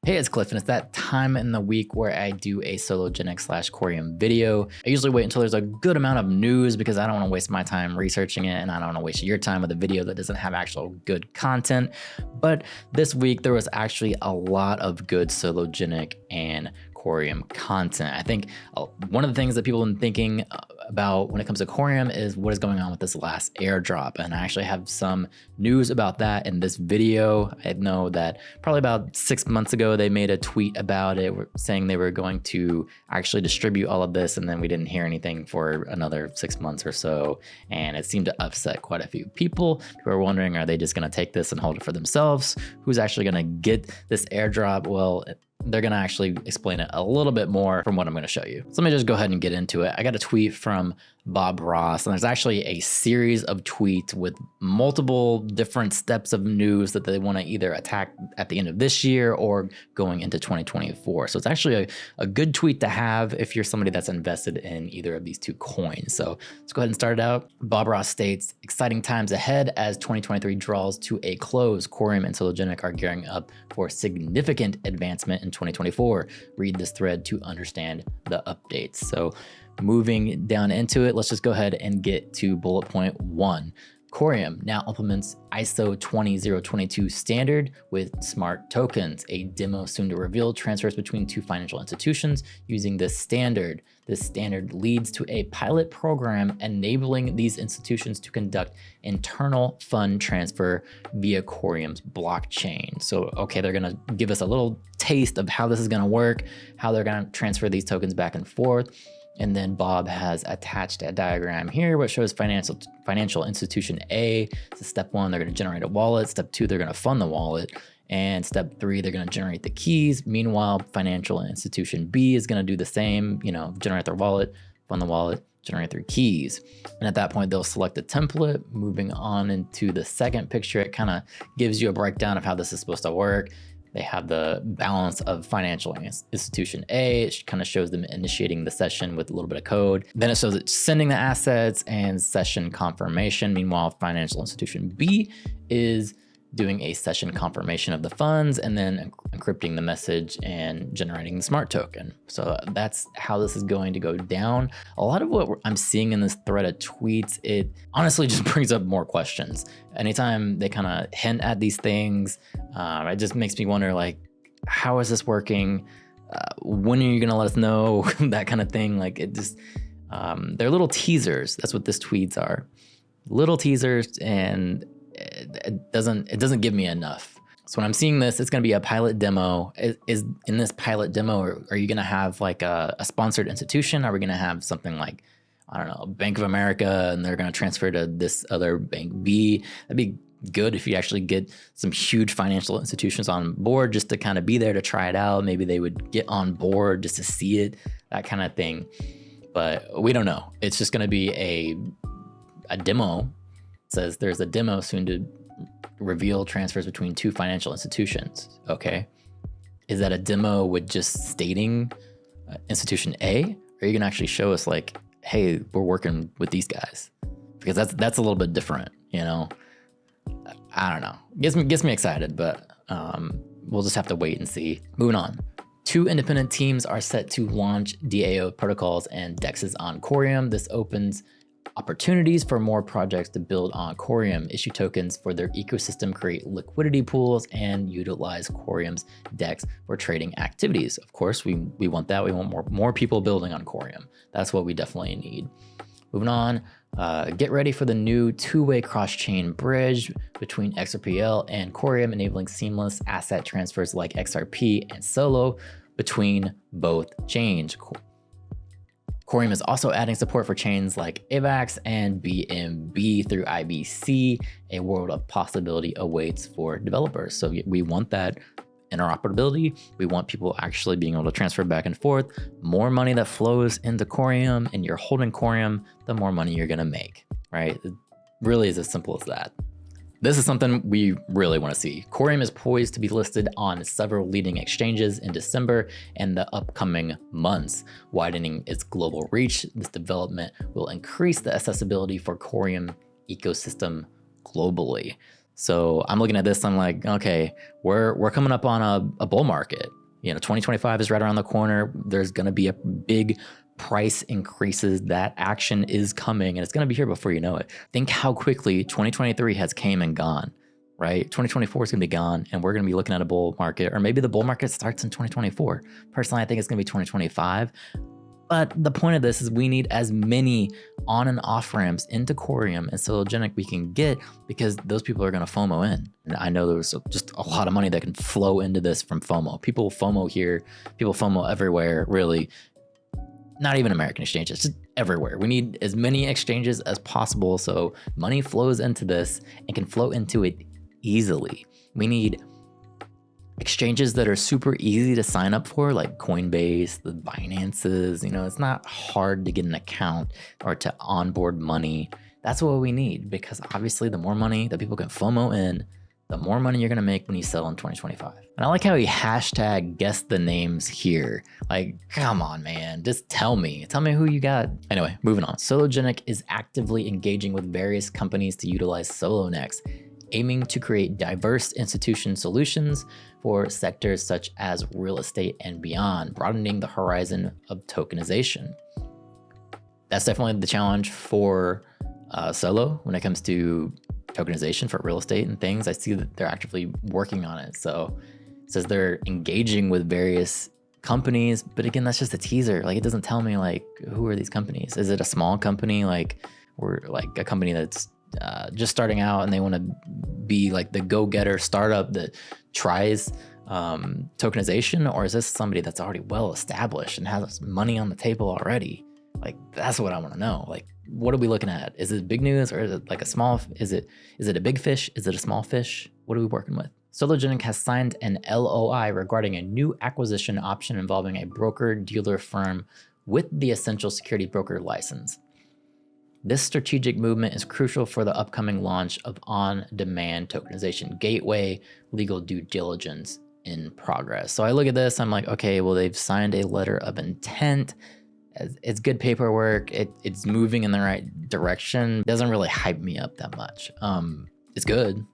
Hey, it's Cliff, and it's that time in the week where I do a Sologenic / Coreum video. I usually wait until there's a good amount of news because I don't want to waste my time researching it, and I don't want to waste your time with a video that doesn't have actual good content. But this week, there was actually a lot of good Sologenic and Coreum content. I think one of the things that people have been thinking about when it comes to Coreum is what is going on with this last airdrop. And I actually have some news about that in this video. I know that probably about 6 months ago, they made a tweet about it saying they were going to actually distribute all of this. And then we didn't hear anything for another 6 months or so. And it seemed to upset quite a few people who are wondering, are they just going to take this and hold it for themselves? Who's actually going to get this airdrop? Well, they're going to actually explain it a little bit more from what I'm going to show you. So let me just go ahead and get into it. I got a tweet from Bob Ross, and there's actually a series of tweets with multiple different steps of news that they want to either attack at the end of this year or going into 2024. So it's actually a good tweet to have if you're somebody that's invested in either of these two coins. So let's go ahead and start it out. Bob Ross states, exciting times ahead as 2023 draws to a close. Coreum and Sologenic are gearing up for significant advancement in 2024. Read this thread to understand the updates. So moving down into it, let's just go ahead and get to bullet point 1. Coreum now implements ISO 20022 standard with smart tokens. A demo soon to reveal transfers between two financial institutions using this standard. This standard leads to a pilot program enabling these institutions to conduct internal fund transfer via Coreum's blockchain. So, okay, they're gonna give us a little taste of how this is gonna work, how they're gonna transfer these tokens back and forth. And then Bob has attached a diagram here which shows financial institution A. So step 1, they're going to generate a wallet. Step 2, they're going to fund the wallet. And step 3, they're going to generate the keys. Meanwhile, financial institution B is going to do the same, generate their wallet, fund the wallet, generate their keys. And at that point, they'll select a template. Moving on into the second picture, it kind of gives you a breakdown of how this is supposed to work. They have the balance of financial institution A. It kind of shows them initiating the session with a little bit of code. Then it shows it sending the assets and session confirmation. Meanwhile, financial institution B is doing a session confirmation of the funds and then encrypting the message and generating the smart token. So that's how this is going to go down. A lot of what I'm seeing in this thread of tweets, it honestly just brings up more questions. Anytime they kind of hint at these things, it just makes me wonder, like, how is this working? When are you going to let us know? That kind of thing. Like, it just, they're little teasers. That's what these tweets are. Little teasers, and it doesn't give me enough. So when I'm seeing this, it's going to be a pilot demo. Is in this pilot demo, are you going to have like a sponsored institution? Are we going to have something like, I don't know, Bank of America, and they're going to transfer to this other bank B? That'd be good if you actually get some huge financial institutions on board just to kind of be there to try it out. Maybe they would get on board just to see it, that kind of thing. But we don't know. It's just going to be a demo. Says there's a demo soon to reveal transfers between two financial institutions. Okay. Is that a demo with just stating institution A? Or are you gonna actually show us like, hey, we're working with these guys? Because that's a little bit different, I don't know. Gets me excited, but we'll just have to wait and see. Moving on. 2 independent teams are set to launch DAO protocols and DEXs on Coreum. This opens opportunities for more projects to build on Coreum, issue tokens for their ecosystem, create liquidity pools, and utilize Coreum's DEX for trading activities. Of course, we want that. We want more people building on Coreum. That's what we definitely need. Moving on, get ready for the new two-way cross-chain bridge between XRPL and Coreum, enabling seamless asset transfers like XRP and Solo between both chains. Coreum is also adding support for chains like AVAX and BNB through IBC. A world of possibility awaits for developers. So we want that interoperability. We want people actually being able to transfer back and forth. More money that flows into Coreum and you're holding Coreum, the more money you're gonna make, right? It really is as simple as that. This is something we really want to see. Coreum is poised to be listed on several leading exchanges in December and the upcoming months. Widening its global reach, this development will increase the accessibility for Coreum ecosystem globally. So I'm looking at this, I'm like, okay, we're coming up on a bull market. 2025 is right around the corner. There's going to be a big price increases. That action is coming, and it's going to be here before you know it. Think how quickly 2023 has came and gone, right? 2024 is going to be gone, and we're going to be looking at a bull market, or maybe the bull market starts in 2024. Personally, I think it's going to be 2025. But the point of this is we need as many on and off ramps into Coreum and Sologenic we can get, because those people are going to FOMO in. And I know there's just a lot of money that can flow into this from FOMO. People FOMO here, people FOMO everywhere, really. Not even American exchanges, just everywhere. We need as many exchanges as possible so money flows into this and can flow into it easily. We need exchanges that are super easy to sign up for, like Coinbase, the Binances. It's not hard to get an account or to onboard money. That's what we need, because obviously the more money that people can FOMO in, the more money you're gonna make when you sell in 2025. And I like how he hashtag guessed the names here. Like, come on, man, just tell me who you got. Anyway, moving on. Sologenic is actively engaging with various companies to utilize SoloNex, aiming to create diverse institution solutions for sectors such as real estate and beyond, broadening the horizon of tokenization. That's definitely the challenge for Solo when it comes to tokenization for real estate and things. I see that they're actively working on it. So it says they're engaging with various companies, but again, that's just a teaser. Like, it doesn't tell me like who are these companies. Is it a small company, or like a company that's just starting out and they want to be like the go-getter startup that tries tokenization, or is this somebody that's already well established and has money on the table already? Like, that's what I want to know. Like, what are we looking at? Is it big news, or is it like a small? Is it a big fish? Is it a small fish? What are we working with? Sologenic has signed an LOI regarding a new acquisition option involving a broker-dealer firm with the essential security broker license. This strategic movement is crucial for the upcoming launch of on-demand tokenization gateway, legal due diligence in progress. So I look at this, I'm like, okay, well, they've signed a letter of intent. It's good paperwork. It's moving in the right direction. It doesn't really hype me up that much. It's good,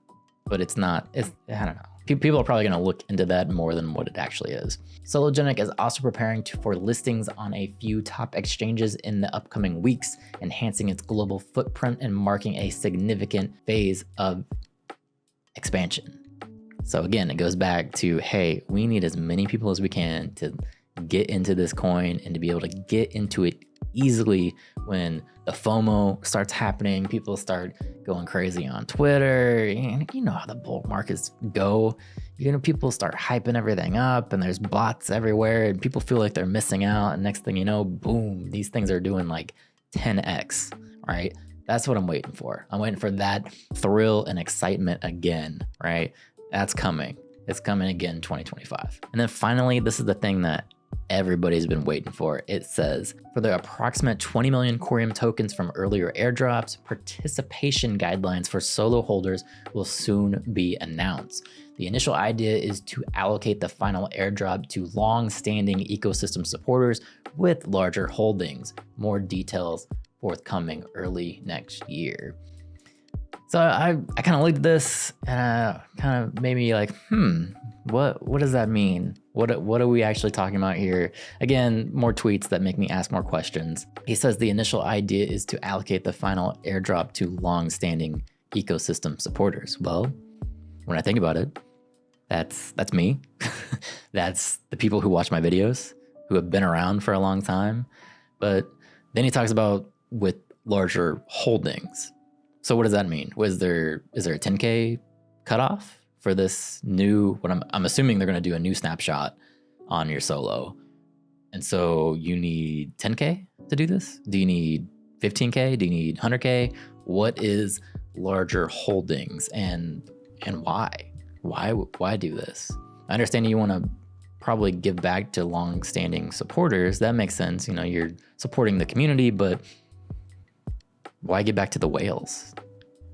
but it's not, I don't know. People are probably going to look into that more than what it actually is. Sologenic is also preparing for listings on a few top exchanges in the upcoming weeks, enhancing its global footprint and marking a significant phase of expansion. So again, it goes back to, hey, we need as many people as we can to get into this coin and to be able to get into it easily. When the FOMO starts happening, people start going crazy on Twitter. You know how the bull markets go. People start hyping everything up, and there's bots everywhere, and people feel like they're missing out. And next thing you know, boom, these things are doing like 10x, right? That's what I'm waiting for. I'm waiting for that thrill and excitement again, right? That's coming. It's coming again in 2025. And then finally, this is the thing that everybody's been waiting for. It says, for the approximate 20 million Coreum tokens from earlier airdrops, participation guidelines for solo holders will soon be announced. The initial idea is to allocate the final airdrop to long-standing ecosystem supporters with larger holdings. More details forthcoming early next year. So I kind of looked at this and kind of made me like, what does that mean? What are we actually talking about here? Again, more tweets that make me ask more questions. He says the initial idea is to allocate the final airdrop to long-standing ecosystem supporters. Well, when I think about it, that's me. That's the people who watch my videos, who have been around for a long time. But then he talks about with larger holdings. So what does that mean? Is there a 10K cutoff for this new, what I'm assuming they're going to do a new snapshot on your solo. And so you need 10K to do this? Do you need 15K? Do you need 100K? What is larger holdings and why? Why do this? I understand you want to probably give back to long-standing supporters. That makes sense. You're supporting the community, but why give back to the whales?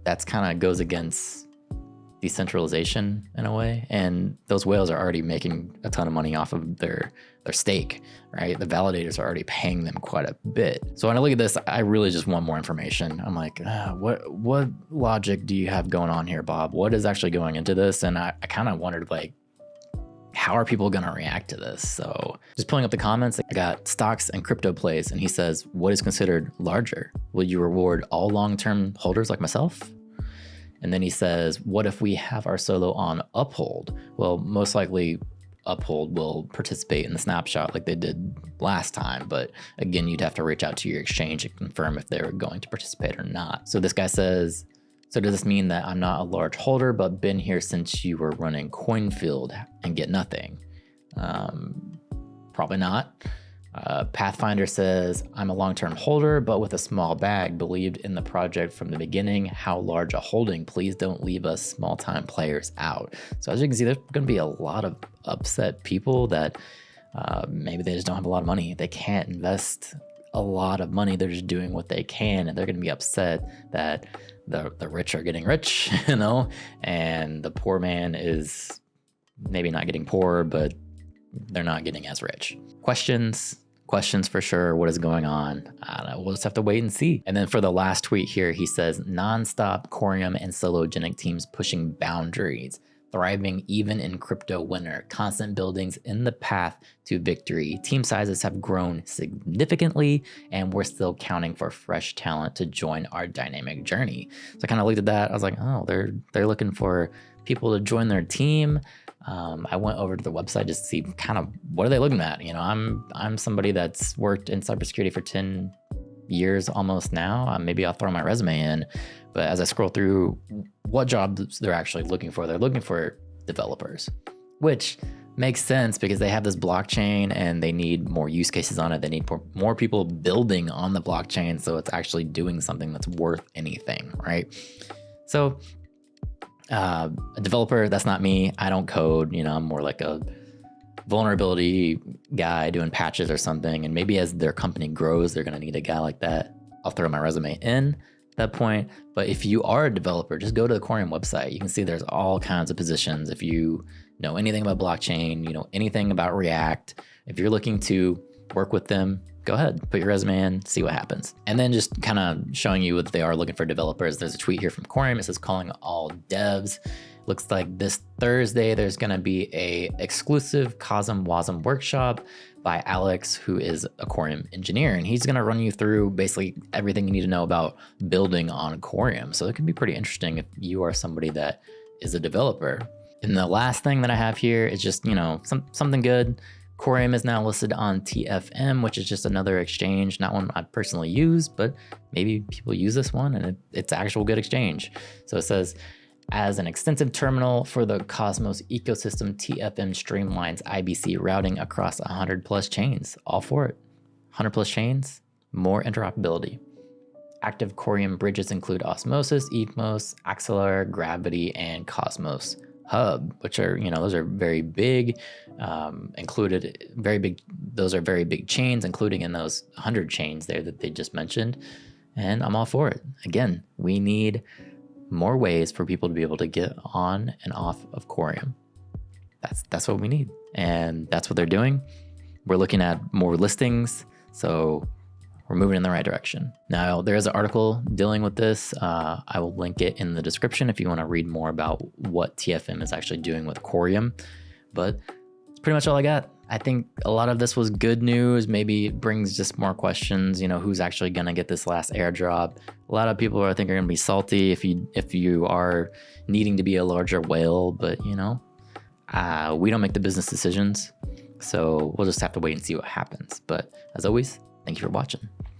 That's kind of goes against decentralization in a way, and those whales are already making a ton of money off of their stake, right? The validators are already paying them quite a bit. So when I look at this, I really just want more information. I'm like, what logic do you have going on here, Bob? What is actually going into this? And I kind of wondered, like, how are people going to react to this? So just pulling up the comments, I got stocks and crypto plays, and he says, what is considered larger? Will you reward all long-term holders like myself? And then he says, what if we have our solo on Uphold? Well, most likely Uphold will participate in the snapshot like they did last time. But again, you'd have to reach out to your exchange and confirm if they're going to participate or not. So this guy says, so does this mean that I'm not a large holder, but been here since you were running Coinfield and get nothing? Probably not. Pathfinder says, I'm a long-term holder, but with a small bag, believed in the project from the beginning. How large a holding? Please don't leave us small-time players out. So as you can see, there's going to be a lot of upset people that maybe they just don't have a lot of money. They can't invest a lot of money. They're just doing what they can, and they're going to be upset that the rich are getting rich, you know, and the poor man is maybe not getting poorer, but they're not getting as rich. Questions for sure. What is going on? I don't know. We'll just have to wait and see. And then for the last tweet here, he says, nonstop Coreum and Sologenic teams pushing boundaries, thriving even in crypto winter, constant buildings in the path to victory. Team sizes have grown significantly, and we're still counting for fresh talent to join our dynamic journey. So I kind of looked at that. I was like, oh, they're looking for people to join their team. I went over to the website just to see kind of what are they looking at. You know, I'm somebody that's worked in cybersecurity for 10 years almost now. Maybe I'll throw my resume in, but as I scroll through what jobs they're actually looking for, they're looking for developers, which makes sense because they have this blockchain and they need more use cases on it. They need more people building on the blockchain, so it's actually doing something that's worth anything, right? So a developer, that's not me. I don't code, you know, I'm more like a vulnerability guy doing patches or something. And maybe as their company grows, they're going to need a guy like that. I'll throw my resume in at that point. But if you are a developer, just go to the Coreum website. You can see there's all kinds of positions. If you know anything about blockchain, you know anything about React, if you're looking to work with them, go ahead, put your resume in, see what happens. And then just kind of showing you that they are looking for developers. There's a tweet here from Coreum. It says calling all devs. Looks like this Thursday, there's gonna be a exclusive Cosm Wasm workshop by Alex, who is a Coreum engineer. And he's gonna run you through basically everything you need to know about building on Coreum. So it can be pretty interesting if you are somebody that is a developer. And the last thing that I have here is just, you know, something good. Coreum is now listed on TFM, which is just another exchange, not one I personally use, but maybe people use this one and it's actual good exchange. So it says, as an extensive terminal for the Cosmos ecosystem, TFM streamlines IBC routing across 100+ chains. All for it. 100+ chains, more interoperability. Active Coreum bridges include Osmosis, Ethmos, Axelar, Gravity, and Cosmos Hub, which are, you know, those are very big, those are very big chains, including in those 100 chains there that they just mentioned. And I'm all for it. Again, we need more ways for people to be able to get on and off of Coreum. That's what we need. And that's what they're doing. We're looking at more listings. So we're moving in the right direction. Now, there is an article dealing with this. I will link it in the description if you want to read more about what TFM is actually doing with Coreum. But that's pretty much all I got. I think a lot of this was good news. Maybe it brings just more questions. You know, who's actually going to get this last airdrop? A lot of people I think are going to be salty if you are needing to be a larger whale. But, you know, we don't make the business decisions. So we'll just have to wait and see what happens. But as always, thank you for watching.